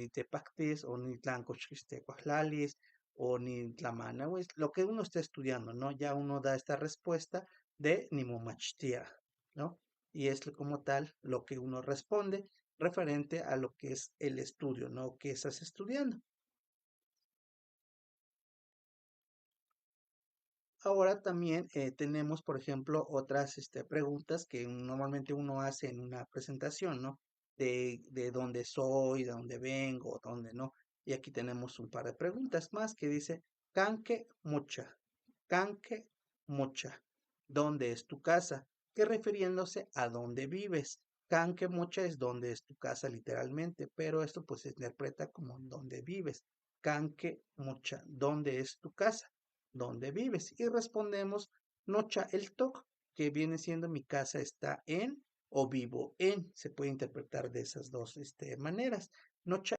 ni tepactis, o ni tlancochixtecuahlalis, o ni tlamana, o lo que uno esté estudiando, ¿no? Ya uno da esta respuesta de nimomachtia, ¿no? Y es como tal lo que uno responde referente a lo que es el estudio, ¿no? ¿Qué estás estudiando? Ahora también tenemos, por ejemplo, otras preguntas que normalmente uno hace en una presentación, ¿no? De dónde soy, de dónde vengo, dónde no. Y aquí tenemos un par de preguntas más que dice, canque mucha, ¿dónde es tu casa? Que refiriéndose a dónde vives. Canque mucha es dónde es tu casa literalmente, pero esto pues se interpreta como dónde vives. Canque mucha, ¿dónde es tu casa? ¿Dónde vives? Y respondemos Nocha el Toc, que viene siendo mi casa está en o vivo en. Se puede interpretar de esas dos maneras. Nocha